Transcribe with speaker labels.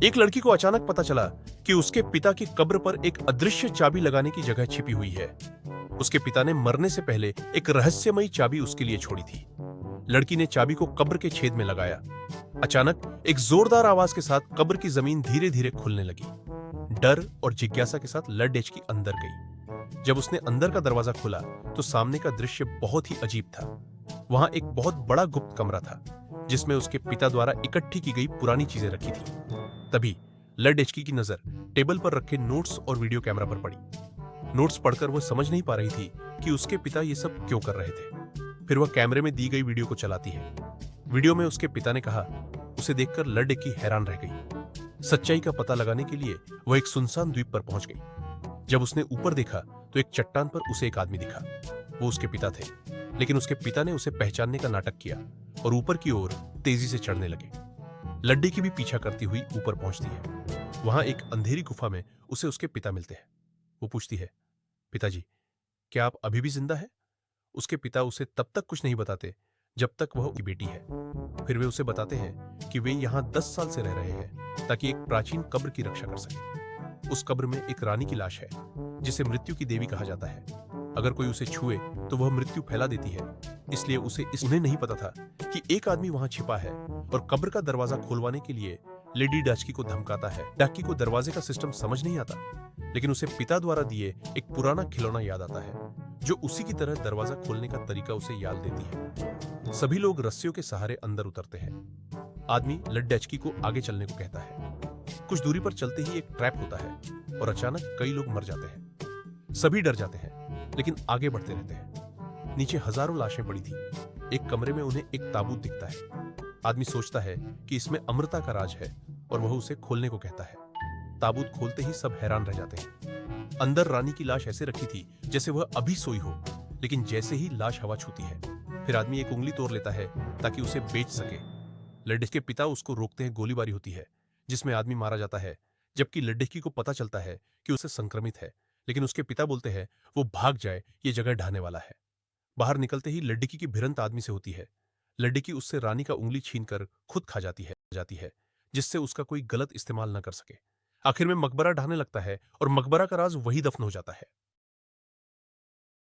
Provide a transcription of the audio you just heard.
Speaker 1: एक लड़की को अचानक पता चला कि उसके पिता की कब्र पर एक अदृश्य चाबी लगाने की जगह छिपी हुई है। उसके पिता ने मरने से पहले एक रहस्यमयी चाबी उसके लिए छोड़ी थी। लड़की ने चाबी को कब्र के छेद में लगाया। अचानक एक जोरदार आवाज के साथ कब्र की जमीन धीरे धीरे खुलने लगी। डर और जिज्ञासा के साथ लड़की अंदर गई। जब उसने अंदर का दरवाजा खोला तो सामने का दृश्य बहुत ही अजीब था। वहां एक बहुत बड़ा गुप्त कमरा था जिसमें उसके पिता द्वारा इकट्ठी की गई पुरानी चीजें रखी थी। तभी लड़की की नजर टेबल पर रखे नोट्स और वीडियो कैमरा पर पड़ी। नोट्स पढ़कर वह समझ नहीं पा रही थी कि उसके पिता ये सब क्यों कर रहे थे। फिर वह कैमरे में दी गई वीडियो को चलाती है। वीडियो में उसके पिता ने कहा। उसे देखकर लड़की हैरान रह गई। सच्चाई का पता लगाने के लिए वह एक सुनसान द्वीप पर पहुंच गई। जब उसने ऊपर देखा तो एक चट्टान पर उसे एक आदमी दिखा। वो उसके पिता थे, लेकिन उसके पिता ने उसे पहचानने का नाटक किया और ऊपर की ओर तेजी से चढ़ने लगे। लड़की भी पीछा करती हुई ऊपर पहुंचती है। वहां एक अंधेरी गुफा में उसे उसके पिता मिलते हैं। वो पूछती है, पिताजी, क्या आप अभी भी जिंदा हैं? उसके पिता उसे तब तक कुछ नहीं बताते जब तक वह उसकी बेटी है। फिर वे उसे बताते हैं कि वे यहां 10 साल से रह रहे हैं ताकि एक प्राचीन कब्र की रक्षा कर सके। उस कब्र में एक रानी की लाश है जिसे मृत्यु की देवी कहा जाता है। अगर कोई उसे छुए तो वह मृत्यु फैला देती है। इसलिए उन्हें नहीं पता था कि एक आदमी वहां छिपा है और कब्र का दरवाजा खोलवाने के लिए लेडी डाचकी को धमकाता है। डाचकी को दरवाजे का सिस्टम समझ नहीं आता, लेकिन उसे पिता द्वारा दिए एक पुराना खिलौना याद आता है जो उसी की तरह दरवाजा खोलने का तरीका उसे याद देती है। सभी लोग रस्सियों के सहारे अंदर उतरते हैं। आदमी लड़की को आगे चलने को कहता है। कुछ दूरी पर चलते ही एक ट्रैप होता है और अचानक कई लोग मर जाते हैं। सभी डर जाते हैं, लेकिन आगे बढ़ते रहते हैं। नीचे हजारों लाशें पड़ी थी। एक कमरे में उन्हें एक ताबूत दिखता है। आदमी सोचता है कि इसमें अमृता का राज है और वह उसे खोलने को कहता है। ताबूत खोलते ही सब हैरान रह जाते हैं। अंदर रानी की लाश ऐसे रखी थी जैसे वह अभी सोई हो, लेकिन जैसे ही लाश हवा छूती है, फिर आदमी एक उंगली तोड़ लेता है ताकि उसे बेच सके। लड़के के पिता उसको रोकते हैं। गोलीबारी होती है जिसमें आदमी मारा जाता है, जबकि लड़की को पता चलता है कि उसे संक्रमित है, लेकिन उसके पिता बोलते हैं वो भाग जाए, ये जगह ढाने वाला है। बाहर निकलते ही लड़की की भिड़ंत आदमी से होती है। लड़की उससे रानी का उंगली छीनकर खुद खा जाती है जिससे उसका कोई गलत इस्तेमाल न कर सके। आखिर में मकबरा ढाने लगता है और मकबरा का राज वही दफन हो जाता है।